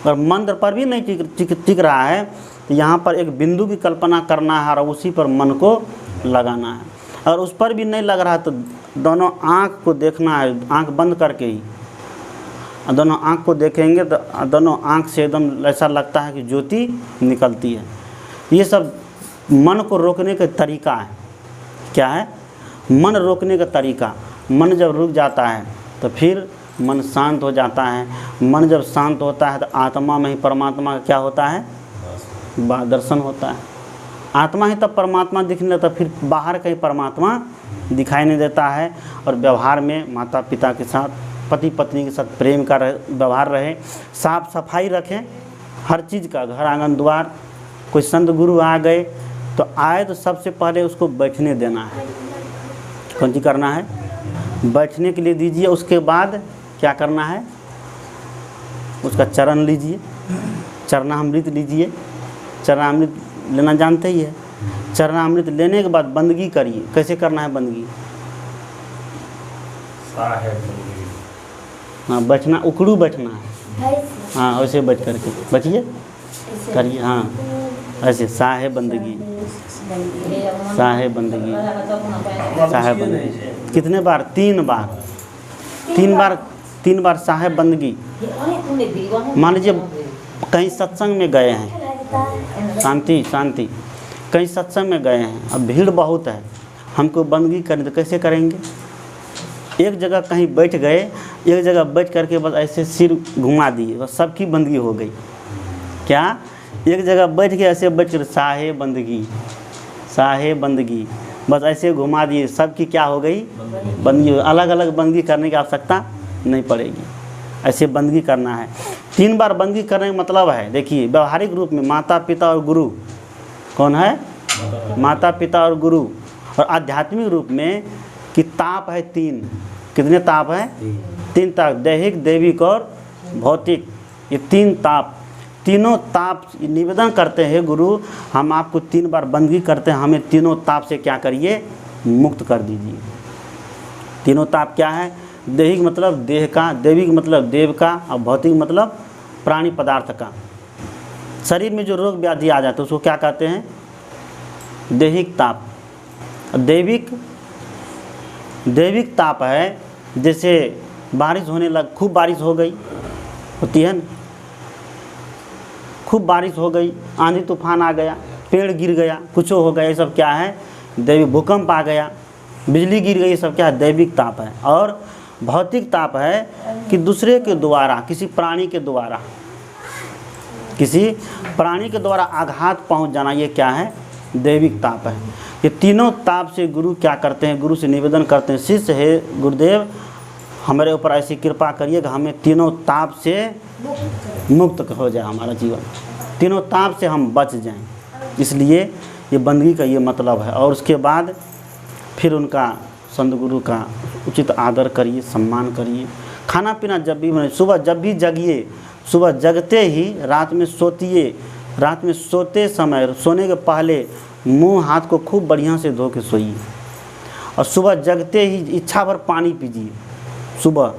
अगर मंत्र पर भी नहीं टिक रहा है तो यहाँ पर एक बिंदु की कल्पना करना है और उसी पर मन को लगाना है। अगर उस पर भी नहीं लग रहा तो दोनों आँख को देखना है, आँख बंद करके ही। दोनों आँख को देखेंगे तो दोनों आँख से एकदम ऐसा लगता है कि ज्योति निकलती है। ये सब मन को रोकने का तरीका है। क्या है? मन रोकने का तरीका। मन जब रुक जाता है तो फिर मन शांत हो जाता है। मन जब शांत होता है तो आत्मा में ही परमात्मा का क्या होता है? दर्शन होता है। आत्मा ही तब परमात्मा दिखने लगता, फिर बाहर कहीं परमात्मा दिखाई नहीं देता है। और व्यवहार में माता पिता के साथ, पति पत्नी के साथ प्रेम का व्यवहार रहे, साफ सफाई रखें हर चीज़ का, घर आंगन द्वार। कोई संत गुरु आ गए तो आए तो सबसे पहले उसको बैठने देना है। कौन सी करना है? बैठने के लिए दीजिए। उसके बाद क्या करना है? उसका चरण लीजिए, चरणामृत लीजिए। चरणामृत लेना जानते ही है। चरणामृत लेने के बाद बंदगी करिए। कैसे करना है बंदगी? हाँ, बैठना, उकड़ू बैठना है। हाँ, वैसे बैठ करके बैठिए, करिए। हाँ, ऐसे साहे बंदगी, साहे बंदगी, साहे बंदगी। कितने बार? 3 बार। 3 बार साहे बंदगी। मान लीजिए कहीं सत्संग में गए हैं, शांति कहीं सत्संग में गए हैं, अब भीड़ बहुत है, हमको बंदगी करनी, तो कैसे करेंगे? एक जगह कहीं बैठ गए, एक जगह बैठ करके बस ऐसे सिर घुमा दिए, बस सबकी बंदगी हो गई। क्या? एक जगह बैठ के ऐसे बैठ कर साहे बंदगी, साहे बंदगी, बस ऐसे घुमा दिए, सबकी क्या हो गई? बंदगी। अलग अलग बंदगी करने की आवश्यकता नहीं पड़ेगी, ऐसे बंदगी करना है। 3 बार बंदगी करने का मतलब है, देखिए व्यवहारिक रूप में माता पिता और गुरु। कौन है? माता पिता और गुरु। और आध्यात्मिक रूप में कि ताप है 3। कितने ताप हैं? 3 ताप, दैहिक, दैविक और भौतिक। ये 3 ताप, तीनों ताप निवेदन करते हैं, गुरु हम आपको 3 बार बंदगी करते हैं, हमें तीनों ताप से क्या करिए? मुक्त कर दीजिए। तीनों ताप क्या है? दैहिक मतलब देह का, दैविक मतलब देव का, और भौतिक मतलब प्राणी पदार्थ का। शरीर में जो रोग व्याधि आ जाते हैं उसको क्या कहते हैं? दैहिक ताप। दैविक ताप है, जैसे बारिश होने लग, खूब बारिश हो गई, होती है ना, खूब बारिश हो गई, आंधी तूफान आ गया, पेड़ गिर गया, कुछ हो गया, ये सब क्या है? दैविक। भूकंप आ गया, बिजली गिर गई, ये सब क्या है? दैविक ताप है। और भौतिक ताप है कि दूसरे के द्वारा, किसी प्राणी के द्वारा, किसी प्राणी के द्वारा आघात पहुंच जाना, ये क्या है? दैविक ताप है। ये तीनों ताप से गुरु क्या करते हैं? गुरु से निवेदन करते हैं, शिष्य है गुरुदेव हमारे ऊपर ऐसी कृपा करिए कि हमें तीनों ताप से मुक्त हो जाए, हमारा जीवन तीनों ताप से हम बच जाएं। इसलिए ये बंदगी का ये मतलब है। और उसके बाद फिर उनका संत गुरु का उचित आदर करिए, सम्मान करिए। खाना पीना जब भी बने, सुबह जब भी जगिए, सुबह जगते ही रात में सोतिए, रात में सोते समय, सोने के पहले मुंह हाथ को खूब बढ़िया से धो के सोइए। और सुबह जगते ही इच्छा भर पानी पीजिए। सुबह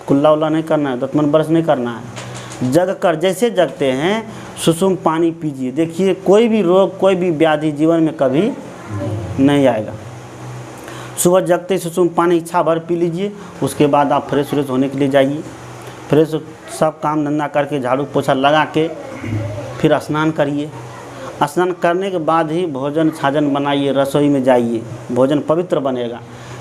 कुल्ला उल्ला नहीं करना है, दतमन ब्रश नहीं करना है। जग कर जैसे जगते हैं सुसुम पानी पीजिए। देखिए कोई भी रोग, कोई भी व्याधि जीवन में कभी नहीं आएगा। सुबह जगते ही सुसुम पानी इच्छा भर पी लीजिए। उसके बाद आप फ्रेश व्रेश होने के लिए जाइए। फ्रेश सब काम धंधा करके झाड़ू पोछा लगा के फिर स्नान करिए। स्नान करने के बाद ही भोजन छाजन बनाइए, रसोई में जाइए, भोजन पवित्र बनेगा।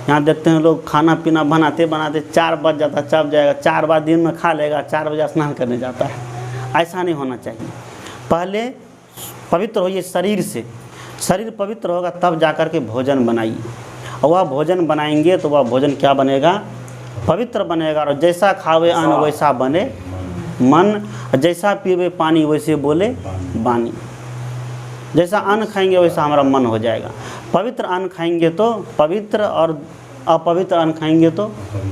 यहाँ देखते हैं लोग खाना पीना बनाते बनाते 4 बज जाता, चप जाएगा, 4 बार दिन में खा लेगा, 4 बजे स्नान करने जाता है। ऐसा नहीं होना चाहिए। पहले पवित्र होइए शरीर से, शरीर पवित्र होगा तब जाकर के भोजन बनाइए। और वह भोजन बनाएंगे तो वह भोजन क्या बनेगा? पवित्र बनेगा। और जैसा खावे अन्न वैसा बने मन, जैसा पीवे पानी वैसे बोले वाणी। जैसा अन्न खाएंगे वैसा हमारा मन हो जाएगा। पवित्र अन्न खाएंगे तो पवित्र, और अपवित्र अन्न खाएंगे तो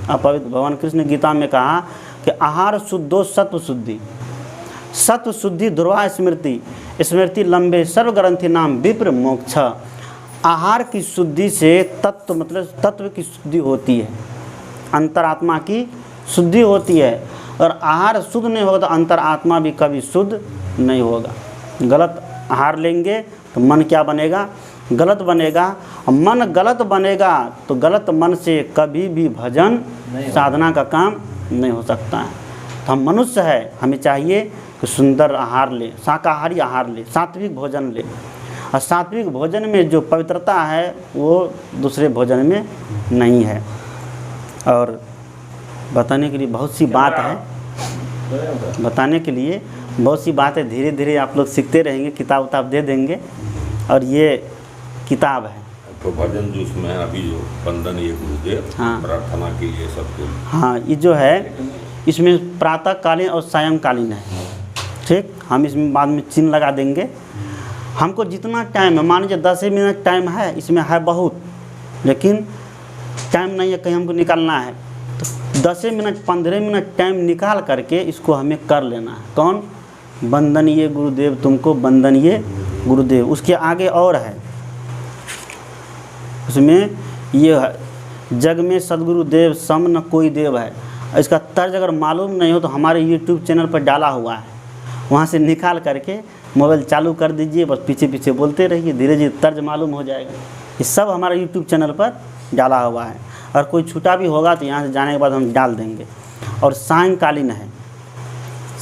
अपवित्र। भगवान कृष्ण ने गीता में कहा कि आहार शुद्धो सत्व शुद्धि, सत्व शुद्धि ध्रुवा स्मृति, स्मृति लंबे सर्व ग्रंथि नाम विप्र मोक्ष। आहार की शुद्धि से तत्व मतलब तत्व की शुद्धि होती है, अंतरात्मा की शुद्धि होती है। और आहार शुद्ध नहीं होगा तो अंतरात्मा भी कभी शुद्ध नहीं होगा। गलत आहार लेंगे तो मन क्या बनेगा? गलत बनेगा। और मन गलत बनेगा तो गलत मन से कभी भी भजन साधना का काम नहीं हो सकता है। तो हम मनुष्य है, हमें चाहिए कि सुंदर आहार ले, शाकाहारी आहार ले, सात्विक भोजन ले। और सात्विक भोजन में जो पवित्रता है वो दूसरे भोजन में नहीं है। और बताने के लिए बहुत सी बात है, बताने के लिए बहुत सी बातें धीरे धीरे आप लोग सीखते रहेंगे। किताब उताब दे देंगे। और ये किताब है तो भजन जो उसमें अभी जो बंदन ये गुरुदेव हाँ। प्रार्थना के लिए सबको। हाँ, ये जो है इसमें प्रातःकालीन और सायंकालीन है। ठीक, हम इसमें बाद में चिन्ह लगा देंगे। हमको जितना टाइम है, मान लीजिए 10 मिनट टाइम है, इसमें है बहुत, लेकिन टाइम नहीं है कहीं हमको निकालना है तो 10 मिनट 15 मिनट टाइम निकाल करके इसको हमें कर लेना है। कौन? वंदनीय गुरुदेव तुमको, वंदनीय गुरुदेव। उसके आगे और है, उसमें ये है जग में सदगुरुदेव सम न कोई देव है। इसका तर्ज अगर मालूम नहीं हो तो हमारे YouTube चैनल पर डाला हुआ है, वहाँ से निकाल करके मोबाइल चालू कर दीजिए, बस पीछे पीछे बोलते रहिए, धीरे धीरे तर्ज मालूम हो जाएगा। ये सब हमारा YouTube चैनल पर डाला हुआ है। और कोई छूटा भी होगा तो यहाँ से जाने के बाद हम डाल देंगे। और सायंकालीन है,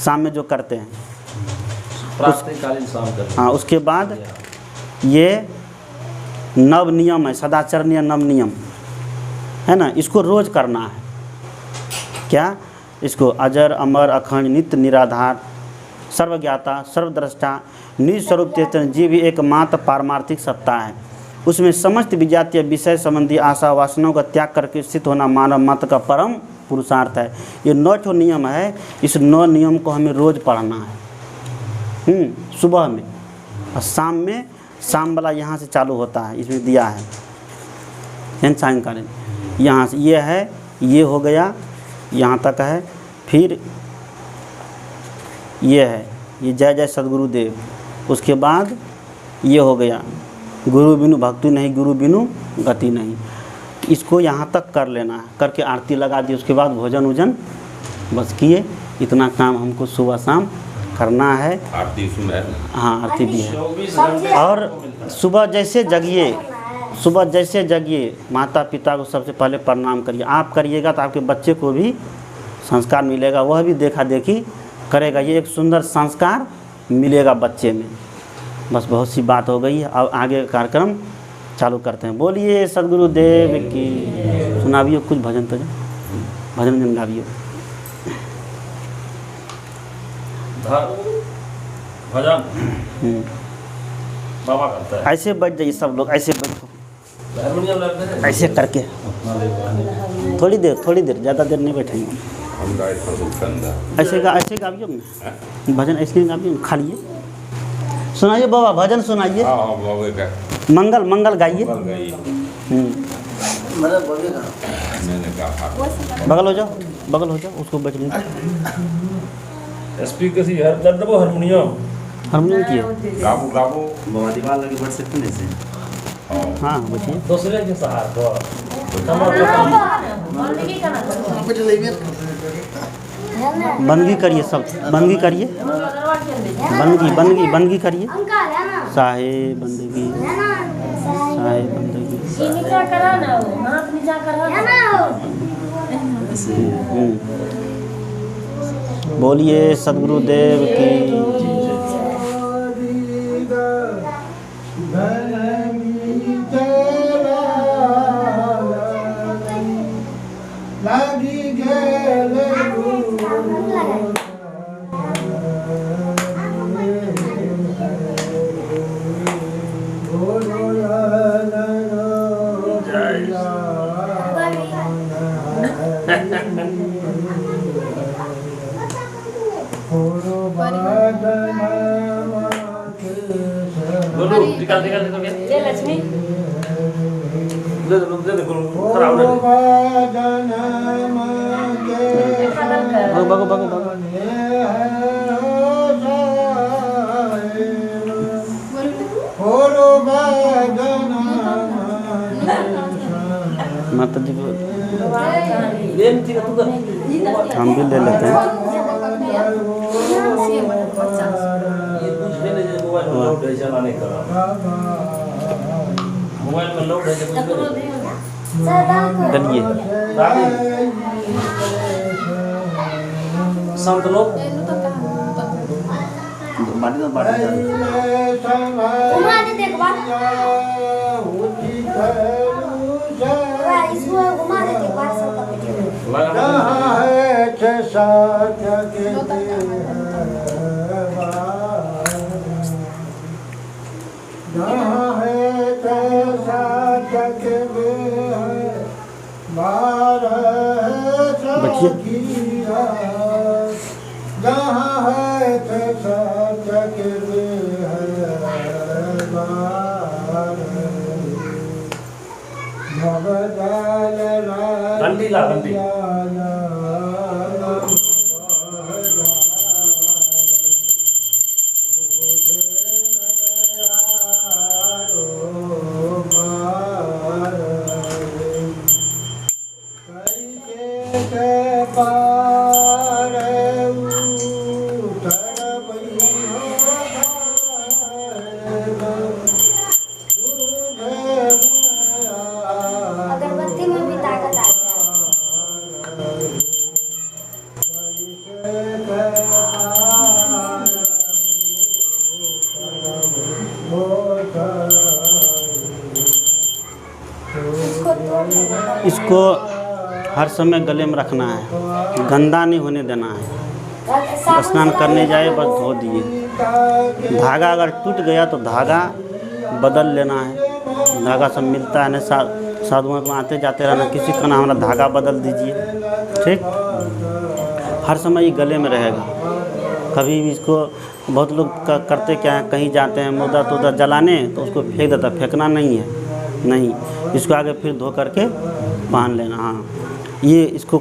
शाम में जो करते हैं, प्रातःकालीन शाम करते हैं। हाँ। उसके बाद ये नव नियम है, सदाचरणीय नव नियम है ना, इसको रोज करना है। क्या? इसको अजर अमर अखंड नित्य निराधार सर्वज्ञाता सर्वद्रष्टा निज स्वरूप चेतन जीव ही एकमात्र पारमार्थिक सत्ता है। उसमें समस्त विजातीय विषय संबंधी आशा वासनाओं का त्याग करके स्थित होना मानव मात्र का परम पुरुषार्थ है। ये 9 नियम है। इस 9 नियम को हमें रोज पढ़ना है। सुबह में और शाम में, शाम वाला यहाँ से चालू होता है, इसमें दिया है सायंकालीन। यहाँ से ये है, ये हो गया, यहाँ तक है। फिर ये है, ये जय जय सद्गुरुदेव। उसके बाद ये हो गया, गुरु बिनु भक्ति नहीं, गुरु बिनु गति नहीं। इसको यहाँ तक कर लेना है, करके आरती लगा दी। उसके बाद भोजन वोजन बस किए। इतना काम हमको सुबह शाम करना है। आरती सुना है? हाँ, आरती भी है। 24 घंटे और सुबह जैसे जगिए, सुबह जैसे जगिए, माता पिता को सबसे पहले प्रणाम करिए। आप करिएगा तो आपके बच्चे को भी संस्कार मिलेगा, वह भी देखा देखी करेगा। ये एक सुंदर संस्कार मिलेगा बच्चे में। बस बहुत सी बात हो गई है। अब आगे का कार्यक्रम चालू करते हैं। बोलिए सद्गुरुदेव की। सुनाविए कुछ भजन, तो भजन गाविए। भजन बाबा करता है। ऐसे बैठ जाइए सब लोग, ऐसे बैठो, हारमोनियम लाते हैं। ऐसे करके थोड़ी देर, ज़्यादा देर नहीं बैठेंगे। हम गाय पर ऐसे गाइए ना भजन, ऐसे गाइए ना, खालिए सुनाइए बाबा, भजन सुनाइए। हाँ बाबा का मंगल गाइए। बल गई। मैंने कहा बगल हो जाओ, उसको बैठ लीजिए। स्पीकर से हर दर्द वो हारमोनियम हारमोनियम की है। गाबो गाबो बाबा दीवार लगे बढ़ सकते हैं ऐसे। हाँ, बैठिए। दूसरे के सहारे तो बंदगी करिए, सब बंदगी करिए, बंदगी करिए। साहे बंदगी, साहे बंदगी। नीचा करा ना, हाथ नीचा करा ना। बोलिए सद्गुरुदेव की। बोलो निकाल निकाल निकाल के जय लक्ष्मी। दे खराब ना भागो भागो भागो भागो। माता जी को लेन थी तू तो हम भी ले लेते हैं। ये कुछ भी नहीं मोबाइल में लोड है चलाने का मोबाइल में लोड है कुछ भी चलिए दादी संत लोग बाटी घुमा दे एक बार। इसको घुमा दे एक बार सब लगा घंटी ला घंटी अगरबत्ती में भी ताकत आता है। इसको तोड़ लेना। इसको हर समय गले में रखना है, गंदा नहीं होने देना है। स्नान करने जाए बस धो दिए। धागा अगर टूट गया तो धागा बदल लेना है। धागा सब मिलता है ना, साधुओं में आते जाते रहना, किसी का नाम हमारा धागा बदल दीजिए, ठीक। हर समय ये गले में रहेगा। कभी भी इसको बहुत लोग करते क्या है, कहीं जाते हैं मुर्दा तुर्दा जलाने तो उसको फेंक देता, फेंकना नहीं है, नहीं, इसको आगे फिर धो करके पहन लेना। हाँ, ये इसको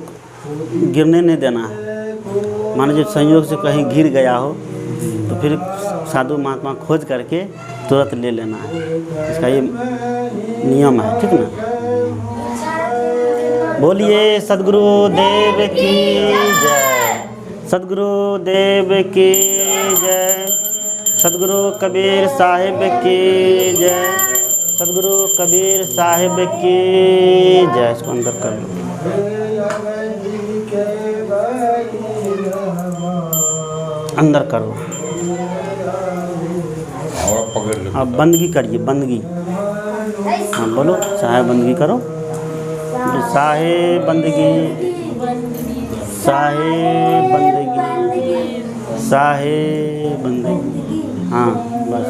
गिरने नहीं देना है। मान लीजिए संयोग से कहीं गिर गया हो तो फिर साधु महात्मा खोज करके तुरंत ले लेना है। इसका ये नियम है, ठीक ना। बोलिए सद्गुरुदेव की जय, सद्गुरुदेव की जय, सद्गुरु कबीर साहिब की जय, सद्गुरु कबीर साहिब की जय। इसको अंदर कर लो, अंदर करो। और पकड़ लो। अब बंदगी करिए, बंदगी। हाँ बोलो, साहे बंदगी करो। साहे बंदगी, साहे बंदगी, साहे बंदगी। हाँ बस,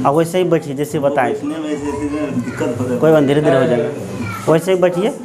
अब वैसे ही बैठिए जैसे बताए। बैठने में ऐसे दिक्कत हो रहा है। कोई धीरे धीरे हो जाएगा, वैसे ही बैठिए।